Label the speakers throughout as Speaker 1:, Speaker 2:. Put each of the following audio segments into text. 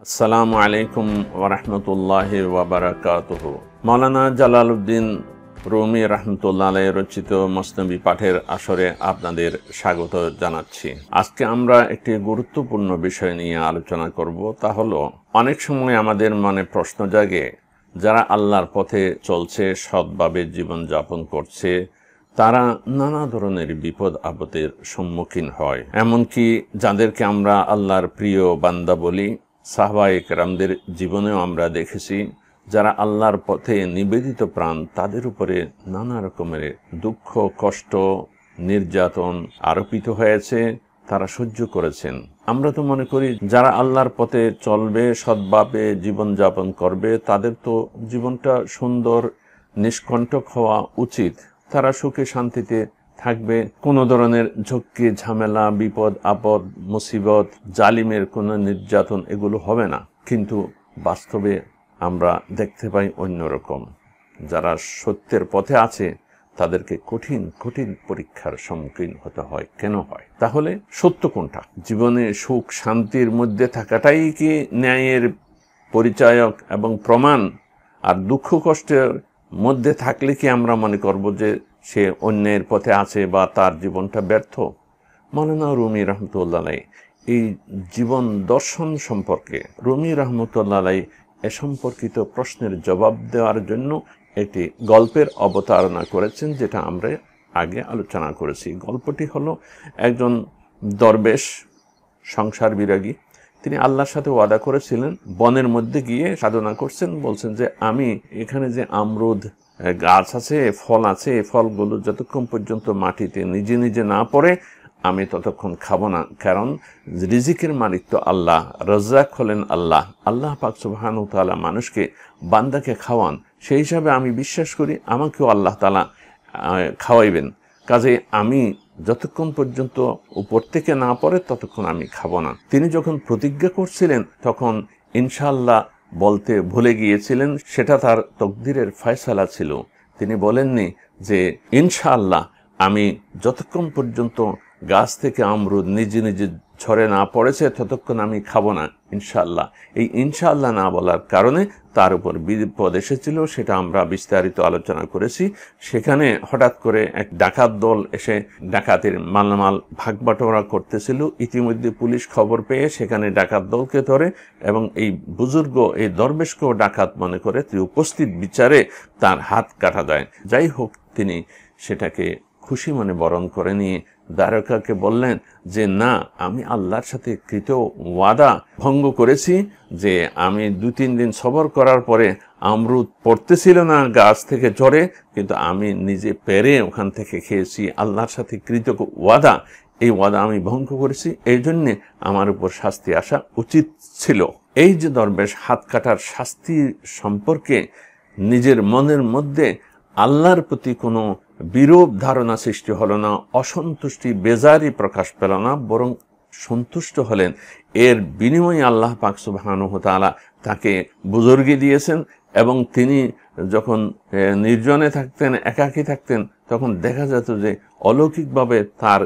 Speaker 1: আসসালামু আলাইকুম ওয়া রাহমাতুল্লাহি ওয়া বারাকাতুহু। মাওলানা জালালউদ্দিন রুমি রাহমাতুল্লাহ আলাইহি রচিত মসনবী পাঠের আসরে আপনাদের স্বাগত জানাচ্ছি। আজকে আমরা একটি গুরুত্বপূর্ণ বিষয় নিয়ে আলোচনা করব, তা হলো অনেক সময় আমাদের মনে প্রশ্ন জাগে, যারা আল্লাহর পথে চলছে, সৎভাবে জীবনযাপন করছে, তারা নানা ধরনের বিপদ আপদের সম্মুখীন হয়। এমনকি যাদেরকে আমরা আল্লাহর প্রিয় বান্দা বলি, সাহাবায়ে কেরামদের জীবনেও আমরা দেখেছি, যারা আল্লাহর পথে নিবেদিত প্রাণ, তাদের উপরে নানা রকমের দুঃখ, কষ্ট, নির্যাতন আরোপিত হয়েছে, তারা সহ্য করেছেন। আমরা তো মনে করি যারা আল্লাহর পথে চলবে, সৎভাবে জীবনযাপন করবে, তাদের তো জীবনটা সুন্দর, নিষ্কণ্টক হওয়া উচিত। তারা সুখে শান্তিতে থাকবে, কোনো ধরনের ঝক্কি ঝামেলা, বিপদ আপদ, মুসিবত, জালিমের কোনো নির্যাতন এগুলো হবে না। কিন্তু বাস্তবে আমরা দেখতে পাই অন্যরকম। যারা সত্যের পথে আছে তাদেরকে কঠিন কঠিন পরীক্ষার সম্মুখীন হতে হয়। কেন হয়? তাহলে সত্য কোনটা? জীবনে সুখ শান্তির মধ্যে থাকাটাই কি ন্যায়ের পরিচায়ক এবং প্রমাণ? আর দুঃখ কষ্টের মধ্যে থাকলে কি আমরা মনে করব যে সে অন্যের পথে আছে বা তার জীবনটা ব্যর্থ? মাওলানা রুমি রহমতুল্লাহ আলাইহি এই জীবন দর্শন সম্পর্কে, রুমি রহমতুল্লাহ আলাইহি এ সম্পর্কিত প্রশ্নের জবাব দেওয়ার জন্য একটি গল্পের অবতারণা করেছেন, যেটা আমরা আগে আলোচনা করেছি। গল্পটি হলো, একজন দরবেশ, সংসার বিরাগী, তিনি আল্লাহর সাথে ওয়াদা করেছিলেন, বনের মধ্যে গিয়ে সাধনা করছেন, বলছেন যে আমি এখানে যে আমরুদ গাছ আছে, ফল আছে, এই ফলগুলো যতক্ষণ পর্যন্ত মাটিতে নিজে নিজে না পড়ে আমি ততক্ষণ খাবো না। কারণ রিজিকের মালিক তো আল্লাহ, রাজ্জাক হলেন আল্লাহ। আল্লাহ পাক সুবহানাহু ওয়া তাআলা মানুষকে, বান্দাকে খাওয়ান। সেই হিসাবে আমি বিশ্বাস করি আমাকেও আল্লাহ তাআলা খাওয়াইবেন। কাজে আমি যতক্ষণ পর্যন্ত উপর থেকে না পড়ে ততক্ষণ আমি খাবো না। তিনি যখন প্রতিজ্ঞা করছিলেন তখন ইনশাআল্লাহ বলতে ভুলে গিয়েছিলেন, সেটা তার তকদিরের ফয়সালা ছিল। তিনি বলেননি যে ইনশাআল্লাহ আমি যতক্ষণ পর্যন্ত গাছ থেকে আমরুদ নিজে নিজে ঝরে না পড়েছে ততক্ষণ আমি খাবো না ইনশাআল্লাহ। এই ইনশাআল্লাহ না বলার কারণে তার উপর বিপদ এসেছিল, সেটা আমরা বিস্তারিত আলোচনা করেছি। সেখানে হঠাৎ করে এক ডাকাত দল এসে ডাকাতের মালামাল ভাগবাটোয়ারা করতেছিল। ইতিমধ্যে পুলিশ খবর পেয়ে সেখানে ডাকাত দলকে ধরে এবং এই বুজুর্গ, এই দরবেশকেও ডাকাত মনে করে উপস্থিত বিচারে তার হাত কাটা যায়। যাই হোক, তিনি সেটাকে খুশি মনে বরণ করে নিয়ে দ্বারকাকে বললেন যে না, আমি আল্লাহর সাথে কৃত ওয়াদা ভঙ্গ করেছি, যে আমি 2-3 দিন সবর করার পরে আমরুদ পড়তেছিল না গাছ থেকে ঝরে, কিন্তু আমি নিজে পেরে ওখান থেকে খেয়েছি। আল্লাহর সাথে কৃত ওয়াদা, এই ওয়াদা আমি ভঙ্গ করেছি, এই জন্যে আমার উপর শাস্তি আসা উচিত ছিল। এই যে দরবেশ, হাত কাটার শাস্তি সম্পর্কে নিজের মনের মধ্যে আল্লাহর প্রতি কোনো বিরূপ ধারণা সৃষ্টি হলো না, অসন্তুষ্টি, বেজারি প্রকাশ পেল না, বরং সন্তুষ্ট হলেন। এর বিনিময়ে আল্লাহ পাক সুবহানাহু ওয়া তাআলা তাকে বুজুর্গি দিয়েছেন, এবং তিনি যখন নির্জনে থাকতেন, একাকী থাকতেন, তখন দেখা যেত যে অলৌকিকভাবে তার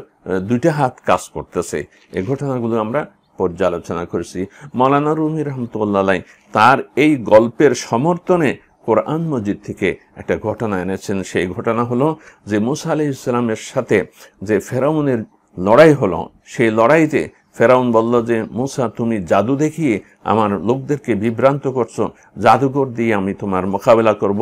Speaker 1: 2টা হাত কাজ করতেছে। এই ঘটনাগুলো আমরা পর্যালোচনা করেছি। মাওলানা রুমি রাহমাতুল্লাহ আলাইহি তার এই গল্পের সমর্থনে কোরআন মজিদ থেকে একটা ঘটনা এনেছেন। সেই ঘটনা হলো যে মুসা আলাইহিস সালামের সাথে যে ফেরাউনের লড়াই হলো, সেই লড়াইতে ফেরাউন বলল যে মুসা, তুমি জাদু দেখিয়ে আমার লোকদেরকে বিভ্রান্ত করছো, জাদুকর দিয়ে আমি তোমার মোকাবেলা করব,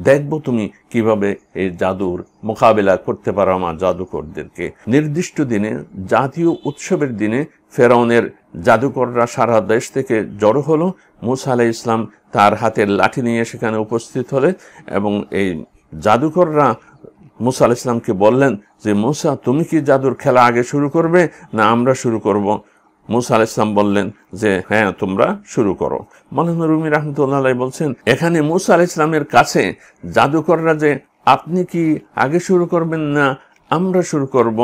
Speaker 1: দেখবো তুমি কিভাবে এই জাদুর মোকাবেলা করতে পারো আমার জাদুকরদেরকে। নির্দিষ্ট দিনে, জাতীয় উৎসবের দিনে ফেরাউনের জাদুকররা সারা দেশ থেকে জড়ো হলো। মুসা আলাইহিস সালাম তার হাতের লাঠি নিয়ে সেখানে উপস্থিত হলেন, এবং এই জাদুকররা মুসা আলাইহিস সালামকে বললেন যে মুসা, তুমি কি জাদুর খেলা আগে শুরু করবে না আমরা শুরু করব? মুসা আলাইহিস সালাম বললেন যে হ্যাঁ, তোমরা শুরু করো। মাওলানা রুমি রাহমাতুল্লাহ আলাইহি বলছেন, এখানে মুসা আলাইহিস সালামের কাছে জাদুকররা যে আপনি কি আগে শুরু করবেন না আমরা শুরু করব,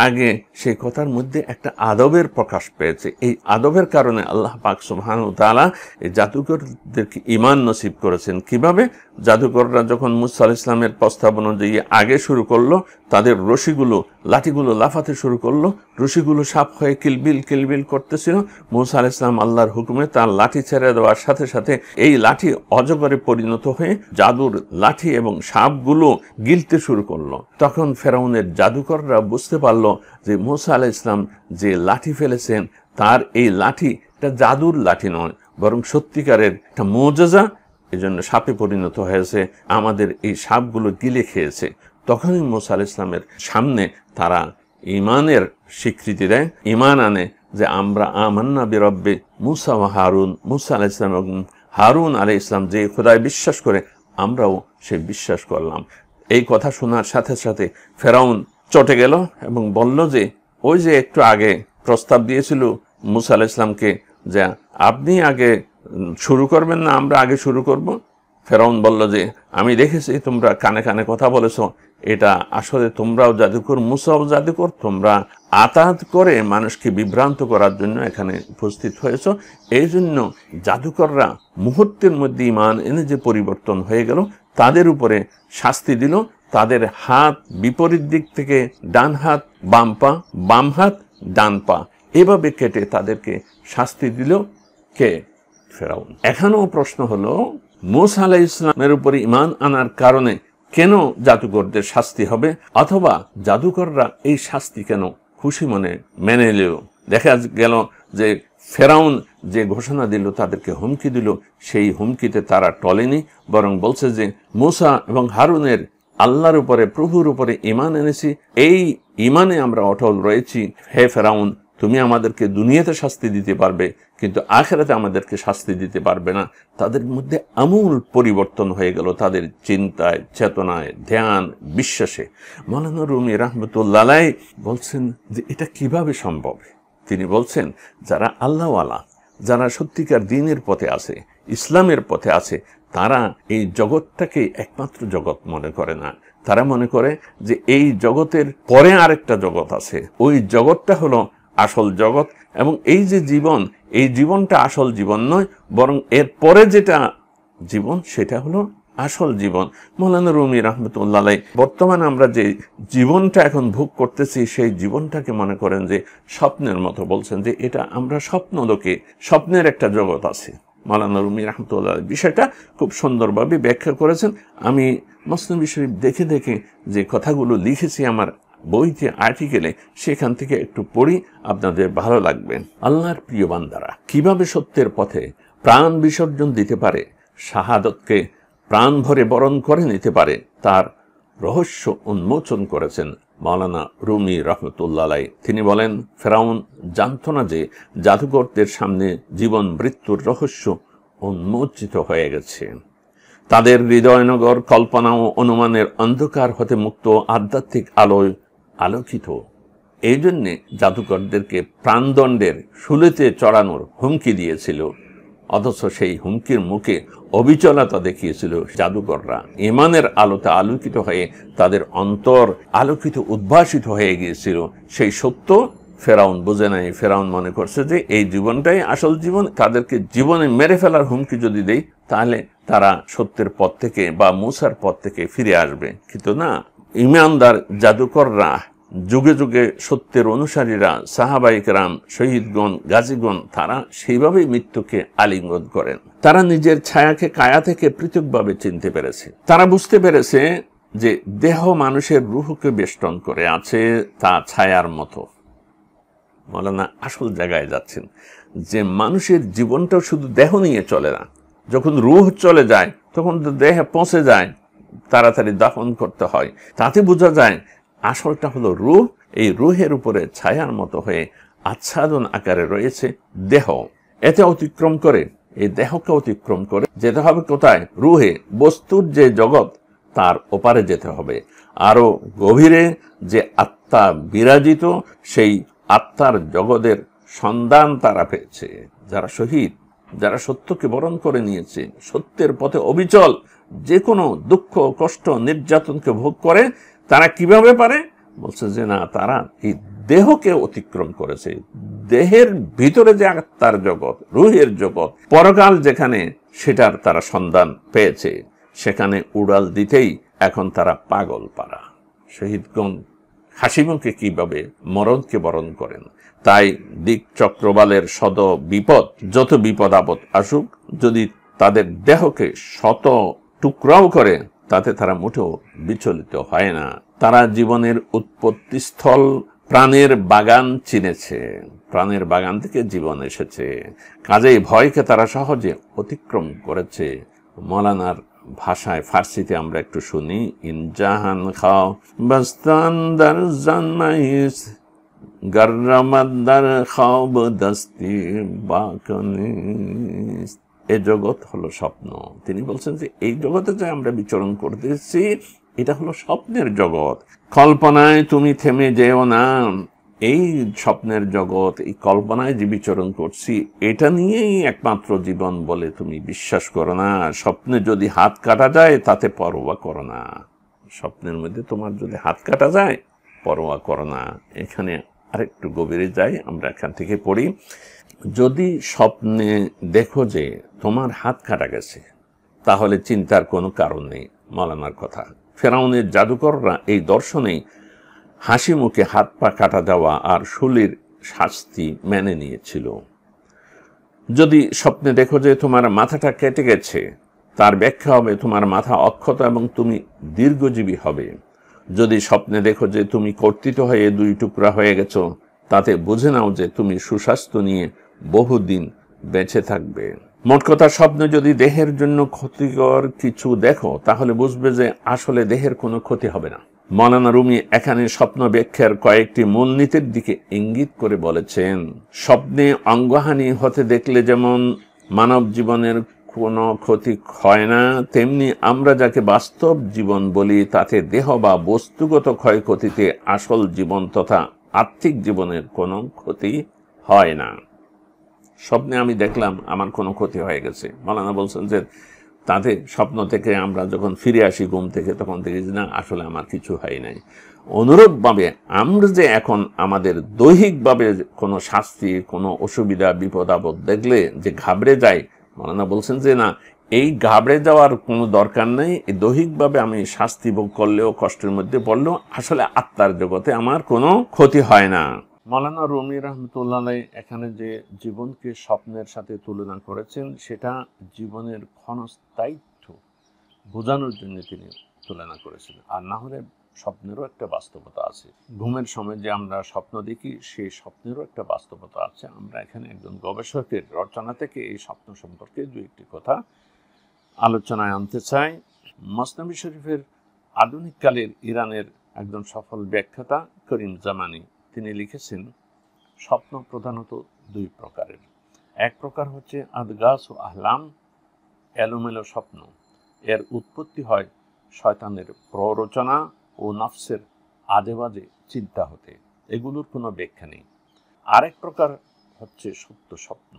Speaker 1: আগে সেই কথার মধ্যে একটা আদবের প্রকাশ পেয়েছে। এই আদবের কারণে আল্লাহ পাক সুবহানাহু ওয়া তাআলা এই জাদুকরদেরকে ঈমান নসিব করেছেন। কিভাবে? জাদুকররা যখন মুসা আলাইহিস সালামের প্রস্তাব অনুযায়ী আগে শুরু করলো, তাদের রশিগুলো, লাঠিগুলো লাফাতে শুরু করলো, রশিগুলো সাপ হয়ে কিলবিল কিলবিল করতেছিল। মুসা আলাইহিস সালাম আল্লাহর হুকুমে তার লাঠি ছেড়ে দেওয়ার সাথে সাথে এই লাঠি অজগরে পরিণত হয়ে জাদুর লাঠি এবং সাপগুলো গিলতে শুরু করলো। তখন ফেরাউনের জাদুকররা বুঝতে পারলো যে মুসা আলাইহিস সালাম যে লাঠি ফেলেছেন তার এই লাঠি এটা জাদুর লাঠি নয়, বরং সত্যিকারের একটা মুজিজা। এজন্য সাপে পরিণত হয়েছে, আমাদের এই সাপগুলো গিলে খেয়েছে। তখনই মুসা আলাইহিস সালামের সামনে তারা ঈমানের স্বীকৃতি দেয়, ঈমান আনে যে আমরা আমান্না বিরব্বি মুসা ওয়া হারুন। মুসা আলাইহিস সালাম এবং হারুন আলাইহিস সালাম যে খোদায় বিশ্বাস করে, আমরাও সে বিশ্বাস করলাম। এই কথা শোনার সাথে সাথে ফেরাউন চটে গেল এবং বলল যে ওই যে একটু আগে প্রস্তাব দিয়েছিল মুসা আলাইহিস সালামকে যে আপনি আগে শুরু করবেন না আমরা আগে শুরু করব। ফেরাউন বলল যে আমি দেখেছি তোমরা কানে কানে কথা বলেছো, এটা আসলে তোমরাও জাদুকর, মুসাও জাদুকর, তোমরা আতাত করে মানুষকে বিভ্রান্ত করার জন্য এখানে উপস্থিত হয়েছ। এই জন্য জাদুকররা মুহূর্তের মধ্যে ঈমান এনে যে পরিবর্তন হয়ে গেল, তাদের উপরে শাস্তি দিল। তাদের হাত বিপরীত দিক থেকে ডান হাত বাম পা, বাম হাত ডান পা, এভাবে কেটে তাদেরকে শাস্তি দিল কে? ফেরাউন। এখানেও প্রশ্ন হলো মুসা আলাইহিস সালামের উপরে ঈমান আনার কারণে কেন জাদুকরদের শাস্তি হবে, অথবা জাদুকররা এই শাস্তি কেন খুশি মনে মেনে নিল? দেখা গেল যে ফেরাউন যে ঘোষণা দিল, তাদেরকে হুমকি দিল, সেই হুমকিতে তারা টলেনি, বরং বলছে যে মুসা এবং হারুনের আল্লাহর উপরে, প্রভুর উপরে ঈমান এনেছি, এই ঈমানে আমরা অটল রয়েছি। হে ফেরাউন, তুমি আমাদেরকে দুনিয়াতে শাস্তি দিতে পারবে, কিন্তু আখিরাতে আমাদেরকে শাস্তি দিতে পারবে না। তাদের মধ্যে আমূল পরিবর্তন হয়ে গেল, তাদের চিন্তায়, চেতনায়, ধ্যান, বিশ্বাসে। মওলানা রুমি রাহমাতুল্লাহ আলাইহি বলছেন যে এটা কিভাবে সম্ভব। তিনি বলছেন যারা আল্লাহওয়ালা, যারা সত্যিকার দ্বীনের পথে আছে, ইসলামের পথে আছে, তারা এই জগৎটাকে একমাত্র জগৎ মনে করে না। তারা মনে করে যে এই জগতের পরে আরেকটা জগৎ আছে, ওই জগৎটা হলো আসল জগৎ, এবং এই যে জীবন, এই জীবনটা আসল জীবন নয়, বরং এর পরে যেটা জীবন সেটা হলো আসল জীবন। মওলানা রুমি রাহমাতুল্লাহ আলাইহি বর্তমানে আমরা যে জীবনটা এখন ভোগ করতেছি, সেই জীবনটাকে মনে করেন যে স্বপ্নের মতো। বলছেন যে এটা আমরা স্বপ্নলোকে, স্বপ্নের একটা জগৎ আছে। মওলানা রুমি রাহমাতুল্লাহ আলাইহি বিষয়টা খুব সুন্দরভাবে ব্যাখ্যা করেছেন। আমি মসনব শরীফ দেখে দেখে যে কথাগুলো লিখেছি আমার বইতে, আর্টিকেলে, সেখান থেকে একটু পড়ি, আপনাদের ভালো লাগবে। আল্লাহর প্রিয় বান্দারা কিভাবে সত্যের পথে প্রাণ বিসর্জন দিতে পারে, শাহাদতকে প্রাণ ভরে বরণ করে নিতে পারে, তার রহস্য উন্মোচন করেছেন মওলানা রুমি রাহমাতুল্লাহ আলাইহি। তিনি বলেন, ফেরাউন জানত না যে জাদুকরদের সামনে জীবন মৃত্যুর রহস্য উন্মোচিত হয়ে গেছে। তাদের হৃদয়নগর কল্পনা ও অনুমানের অন্ধকার হতে মুক্ত আধ্যাত্মিক আলোয় আলোকিত। এই জন্যে জাদুকরদেরকে প্রাণদণ্ডের শুলিতে চড়ানোর হুমকি দিয়েছিল, অথচ সেই হুমকির মুখে অবিচলতা দেখিয়েছিল জাদুকররা। ঈমানের আলোতে আলোকিত হয়ে তাদের অন্তর আলোকিত, উদ্ভাসিত হয়ে গিয়েছিল। সেই সত্য ফেরাউন বুঝে নাই। ফেরাউন মনে করছে যে এই জীবনটাই আসল জীবন, তাদেরকে জীবনে মেরে ফেলার হুমকি যদি দেই তাহলে তারা সত্যের পথ থেকে বা মুসার পথ থেকে ফিরে আসবে। কিন্তু না, ঈমানদার জাদুকররা, যুগে যুগে সত্যের অনুসারীরা, সাহাবায়ে কেরাম, শহীদগণ, গাজীগণ, তারা সেইভাবেই মৃত্যুকে আলিঙ্গন করেন। তারা নিজের ছায়াকে কায়া থেকে পৃথকভাবে চিনতে পেরেছে। তারা বুঝতে পেরেছে যে দেহ মানুষের রূহকে বেষ্টন করে আছে, তা ছায়ার মতো। মওলানা আসল জায়গায় যাচ্ছেন যে মানুষের জীবনটাও শুধু দেহ নিয়ে চলে না। যখন রূহ চলে যায় তখন তো দেহে পৌঁছে যায়, তাড়াতাড়ি দাফন করতে হয়। তাতে বোঝা যায় আসলটা হলো রূহ। এই রূহের উপরে ছায়ার মতো হয়ে আচ্ছাদন আকারে রয়েছে দেহ। এতে অতিক্রম করে, এই দেহকে অতিক্রম করে যেতে হবে কোথায়? রূহে, বস্তুর যে জগৎ তার ওপারে যেতে হবে। আরো গভীরে যে আত্মা বিরাজিত, সেই আত্মার জগতের সন্ধান তারা পেয়েছে। যারা শহীদ, যারা সত্যকে বরণ করে নিয়েছে, সত্যের পথে অবিচল, যে কোনো দুঃখ, কষ্ট, নির্যাতনকে ভোগ করে, তারা কিভাবে পারে? বলছে যে না, তারা এই দেহকে অতিক্রম করেছে। দেহের ভিতরে যে আত্মার জগৎ, রুহের জগৎ, পরকাল যেখানে, সেটার তারা সন্ধান পেয়েছে। সেখানে উড়াল দিতেই এখন তারা পাগল পারা। শহীদগণ হাসিমুখে কিভাবে মরণকে বরণ করেন। তাই দিক চক্রবালের শত বিপদ, যত বিপদ আপদ আসুক, যদি তাদের দেহকে শত টুকরাও করে, তাতে তারা মোটেও বিচলিত হয় না। তারা জীবনের উৎপত্তিস্থল প্রাণের বাগান চিনেছে, প্রাণের বাগান থেকে জীবন এসেছে, কাজেই ভয়কে তারা সহজে অতিক্রম করেছে। মৌলানার ভাষায়, ফার্সিতে আমরা একটু শুনি, ইনজাহান খাও বস্তানদার জান্নাইস গর্রমাদার খাও দস্তি বাকনিস। এ জগৎ হলো স্বপ্ন। তিনি বলছেন যে এই জগতে যে আমরা বিচরণ করতেছি, এটা হলো স্বপ্নের জগৎ। কল্পনায় তুমি থেমে যেও না। এই স্বপ্নের জগৎ, এই কল্পনায় যে বিচরণ করছি, এটা নিয়েই একমাত্র জীবন বলে তুমি বিশ্বাস করো না। স্বপ্নে যদি হাত কাটা যায়, তাতে পরোয়া করো না। স্বপ্নের মধ্যে তোমার যদি হাত কাটা যায়, পরোয়া করো না। এখানে আরেকটু গভীরে যাই, আমরা এখান থেকে পড়ি। যদি স্বপ্নে দেখো যে তোমার হাত কাটা গেছে, তাহলে চিন্তার কোনো কারণ নেই। মৌলানার কথা, ফেরাউনের জাদুকররা এই দর্শনেই হাসি মুখে হাত পা কাটা দেওয়া আর শুলির শাস্তি মেনে নিয়েছিল। যদি স্বপ্নে দেখো যে তোমার মাথাটা কেটে গেছে, তার ব্যাখ্যা হবে তোমার মাথা অক্ষত এবং তুমি দীর্ঘজীবী হবে। যদি স্বপ্নে দেখো যে তুমি কর্তৃত হয়ে দুই টুকরা হয়ে গেছো, তাতে বুঝে নাও যে তুমি সুস্বাস্থ্য নিয়ে বহুদিন বেঁচে থাকবে। মোট কথা, স্বপ্নে যদি দেহের জন্য ক্ষতিকর কিছু দেখো, তাহলে বুঝবে যে আসলে দেহের কোনো ক্ষতি হবে না। মৌলানা রুমি এখানে স্বপ্ন ব্যাখ্যার কয়েকটি মূলনীতির দিকে ইঙ্গিত করে বলেছেন, স্বপ্নে অঙ্গহানি হতে দেখলে যেমন মানব জীবনের কোনো ক্ষতি হয় না, তেমনি আমরা যাকে বাস্তব জীবন বলি, তাতে দেহ বা বস্তুগত ক্ষয়ক্ষতিতে আসল জীবন তথা আর্থিক জীবনের কোনো ক্ষতি হয় না। স্বপ্নে আমি দেখলাম আমার কোনো ক্ষতি হয়ে গেছে, মৌলানা বলছেন যে তাতে স্বপ্ন থেকে আমরা যখন ফিরে আসি ঘুম থেকে, তখন দেখি না আসলে আমার কিছু হয় নাই। অনুরূপভাবে আমরা যে এখন আমাদের দৈহিকভাবে কোনো শাস্তি, কোনো অসুবিধা, বিপদ আপদ দেখলে যে ঘাবড়ে যাই, মৌলানা বলছেন যে না, এই ঘাবড়ে যাওয়ার কোনো দরকার নেই। এই দৈহিকভাবে আমি শাস্তি ভোগ করলেও, কষ্টের মধ্যে পড়লেও, আসলে আত্মার জগতে আমার কোনো ক্ষতি হয় না। মৌলানা রুমি রহমতুল্লাহ এখানে যে জীবনকে স্বপ্নের সাথে তুলনা করেছেন, সেটা জীবনের ক্ষণস্থায়িত্ব বোঝানোর জন্য তিনি তুলনা করেছেন। আর না হলে স্বপ্নেরও একটা বাস্তবতা আছে। ঘুমের সময় যে আমরা স্বপ্ন দেখি, সেই স্বপ্নেরও একটা বাস্তবতা আছে। আমরা এখানে একজন গবেষকের রচনা থেকে এই স্বপ্ন সম্পর্কে দু একটি কথা আলোচনায় আনতে চাই। মসনব শরীফের আধুনিককালের ইরানের একজন সফল ব্যাখ্যাতা করিম জামানি তিনি লিখেছেন, স্বপ্ন প্রধানত দুই প্রকারের। এক প্রকার হচ্ছে আদগাস ও আহলাম, এলোমেলো স্বপ্ন। এর উৎপত্তি হয় শয়তানের প্ররোচনা ও নফসের আজেবাজে চিন্তা হতে, এগুলোর কোনো ব্যাখ্যা নেই। আরেক প্রকার হচ্ছে সত্য স্বপ্ন।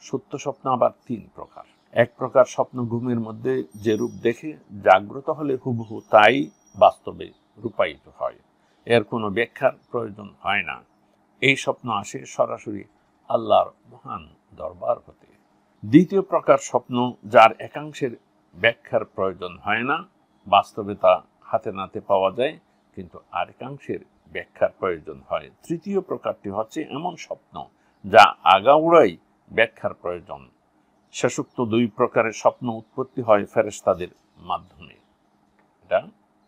Speaker 1: সত্য স্বপ্ন আবার তিন প্রকার। এক প্রকার স্বপ্ন ঘুমের মধ্যে যে রূপ দেখে জাগ্রত হলে হুবহু তাই বাস্তবে রূপায়িত হয়, এর কোনো ব্যাখ্যার প্রয়োজন হয় না। এই স্বপ্ন আসে সরাসরি আল্লাহর মহান দরবার হতে। দ্বিতীয় প্রকার স্বপ্ন, যার একাংশের ব্যাখ্যার প্রয়োজন হয় না, বাস্তবে তা হাতে নাতে পাওয়া যায়, কিন্তু আরেকাংশের ব্যাখ্যার প্রয়োজন হয়। তৃতীয় প্রকারটি হচ্ছে এমন স্বপ্ন যা আগাউড়াই ব্যাখ্যার প্রয়োজন। শেষোক্ত দুই প্রকারের স্বপ্ন উৎপত্তি হয় ফেরেশতাদের মাধ্যমে। এটা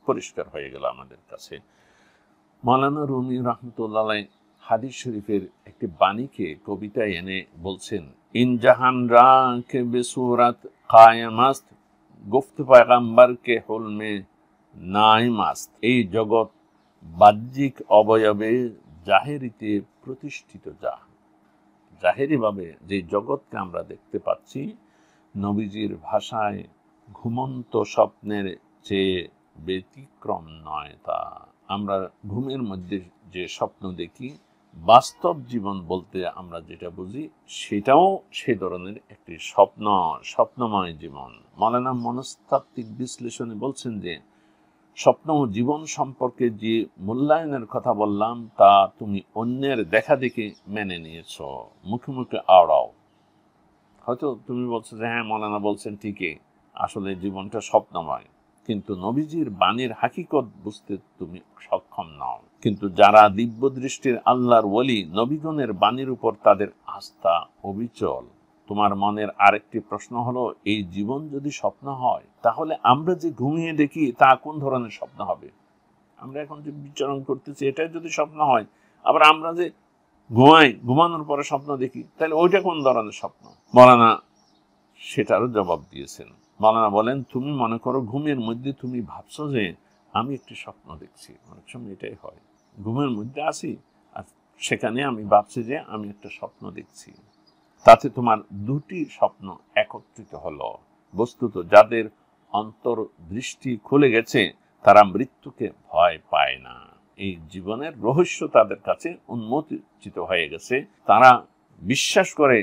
Speaker 1: পরিষ্কার হয়ে গেল আমাদের কাছে। মৌলানা রুমি রহমতুল্লাহ হাদিস শরীফের একটি বাণীকে কবিতায় এনে বলছেন, ইন জাহান রা কে বেসুরাত কায়ামাস্ত, গুফত পয়গম্বর কে হুলমে নাইমাস্ত। এই জগৎ বাহ্যিক অবয়বে জাহেরিতে প্রতিষ্ঠিত। জাহেরিভাবে যে জগৎকে আমরা দেখতে পাচ্ছি, নবীজির ভাষায় ঘুমন্ত স্বপ্নের চেয়ে ব্যতিক্রম নয় তা। আমরা ঘুমের মধ্যে যে স্বপ্ন দেখি, বাস্তব জীবন বলতে আমরা যেটা বুঝি, সেটাও সে ধরনের একটি স্বপ্নময় জীবন। মৌলানা মনস্তাত্ত্বিক বিশ্লেষণে বলছেন যে স্বপ্ন ও জীবন সম্পর্কে যে মূল্যায়নের কথা বললাম তা তুমি অন্যের দেখা দেখে মেনে নিয়েছো, মুখে মুখে আওড়াও। হয়তো তুমি বলছো যে হ্যাঁ, মৌলানা বলছেন ঠিকই, আসলে জীবনটা স্বপ্নময়, কিন্তু নবীজির বাণীর হাকিকত বুঝতে তুমি সক্ষম নও। কিন্তু যারা দিব্য দৃষ্টির আল্লাহর ওলি, নবীগণের বাণীর উপর তাদের আস্থা অবিচল। তোমার মনের আরেকটি প্রশ্ন হলো, এই জীবন যদি স্বপ্ন হয়, তাহলে আমরা যে ঘুমিয়ে দেখি তা কোন ধরনের স্বপ্ন হবে? আমরা এখন যে বিচরণ করতেছি, এটাই যদি স্বপ্ন হয়, আবার আমরা যে ঘুমানোর পরে স্বপ্ন দেখি, তাহলে ওইটা কোন ধরনের স্বপ্ন? মৌলানা সেটারও জবাব দিয়েছেন। মৌলানা বলেন, তুমি মনে করো ঘুমের মধ্যে তুমি ভাবছো যে আমি একটি স্বপ্ন দেখছি। অনেক সময় এটাই হয়, ঘুমের মধ্যে আছি আর সেখানে আমি ভাবছি যে আমি একটা স্বপ্ন দেখছি। তাতে তোমার দুটি স্বপ্ন একত্রিত হলো। বস্তুত যাদের অন্তর দৃষ্টি খুলে গেছে তারা মৃত্যুকে ভয় পায় না। এই জীবনের রহস্য তাদের কাছে উন্মোচিত হয়ে গেছে। তারা বিশ্বাস করে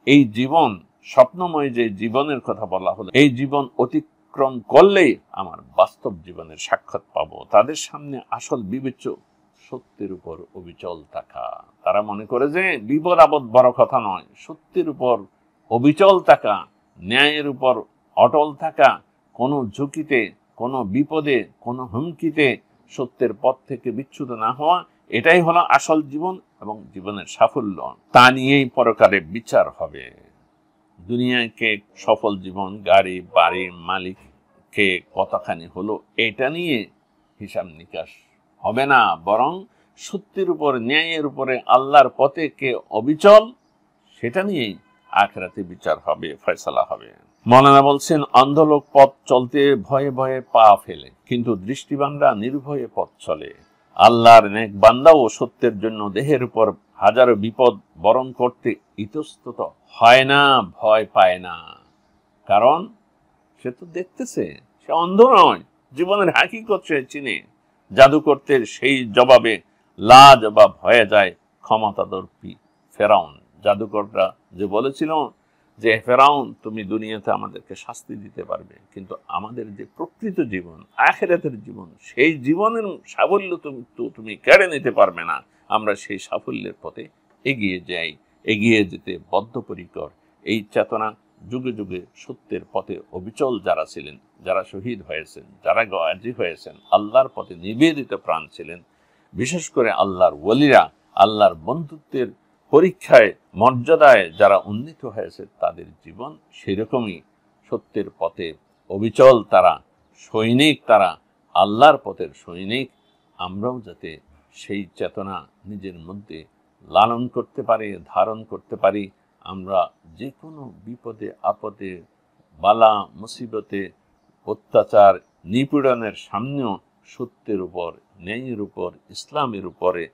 Speaker 1: এই জীবন স্বপ্নময়, যে জীবনের কথা বলা হলো, এই জীবন অতিক্রম করলেই আমার বাস্তব জীবনের সাক্ষাৎ পাবো। তাদের সামনে আসল বিবেচ্য সত্যের উপর অবিচল থাকা। তারা মনে করে যে বিপদ আপদ বড় কথা নয়, সত্যের উপর অবিচল থাকা, ন্যায়ের উপর অটল থাকা, কোনো ঝুঁকিতে, কোনো বিপদে, কোনো হুমকিতে সত্যের পথ থেকে বিচ্যুত না হওয়া, এটাই হলো আসল জীবন এবং জীবনের সাফল্য। তা নিয়েই পরকালে বিচার হবে। দুনিয়ায় কে সফল জীবন, গাড়ি বাড়ির মালিক কে কতখানি হলো, এটা নিয়ে হিসাব নিকাশ হবে না, বরং সত্যের উপর, ন্যায়ের উপরে, আল্লাহর পথে কে অবিচল, সেটা নিয়েই আখিরাতে বিচার হবে, ফয়সালা হবে। মৌলানা বলছেন, অন্ধলোক পথ চলতে ভয়ে ভয়ে পা ফেলে, কিন্তু দৃষ্টিবানরা নির্ভয়ে পথ চলে। আল্লাহর নেক বান্দাও সত্যের জন্য দেহের উপর হাজারো বিপদ বরণ করতে ইতস্তত হয় না, ভয় পায় না। কারণ সে তো দেখতেছে, সে অন্ধ নয়, জীবনের হাকিকত সে চিনে। জাদুকরদের সেই জবাবে লাজবাব হয়ে যায় ক্ষমতাদর্পী ফেরাউন। জাদুকররা যে বলেছিল যে ফেরাউন, তুমি দুনিয়াতে আমাদেরকে শাস্তি দিতে পারবে, কিন্তু আমাদের যে প্রকৃত জীবন, আখিরাতের জীবন, সেই জীবনের সাফল্য তুমি কেড়ে নিতে পারবে না। আমরা সেই সাফল্যের পথে এগিয়ে যাই, এগিয়ে যেতে বদ্ধপরিকর। এই চেতনা যুগে যুগে সত্যের পথে অবিচল যারা ছিলেন, যারা শহীদ হয়েছেন, যারা গাজী হয়েছেন, আল্লাহর পথে নিবেদিত প্রাণ ছিলেন, বিশেষ করে আল্লাহর ওলিরা, আল্লাহর বন্ধুত্বের পরীক্ষায়, মর্যাদায় যারা উন্নীত হয়েছে, তাদের জীবন সেরকমই সত্যের পথে অবিচল। তারা সৈনিক, তারা আল্লাহর পথের সৈনিক। আমরাও যাতে সেই চেতনা নিজের মধ্যে লালন করতে পারি, ধারণ করতে পারি। আমরা যে কোনো বিপদে আপদে, বালা মুসিবতে, অত্যাচার নিপীড়নের সামনেও সত্যের উপর, ন্যায়ের উপর, ইসলামের উপরে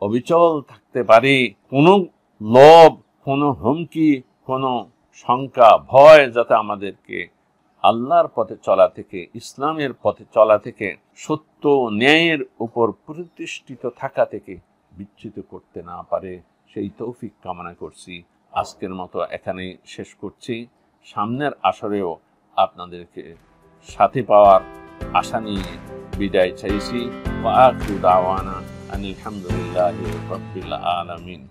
Speaker 1: অবিচল থাকতে পারি। কোনো লোভ, কোনো হুমকি, কোনো শঙ্কা, ভয় যাতে আমাদেরকে আল্লাহর পথে চলা থেকে, ইসলামের পথে চলা থেকে, সত্য ন্যায়ের উপর প্রতিষ্ঠিত থাকা থেকে বিচ্যুত করতে না পারে, সেই তৌফিক কামনা করছি। আজকের মতো এখানেই শেষ করছি। সামনের আসরেও আপনাদেরকে সাথে পাওয়ার আশা নিয়ে বিদায় চাইছি। ওয়া আখিরু দাওয়ানা আনিল হামদুলিল্লাহি রাব্বিল আলামিন।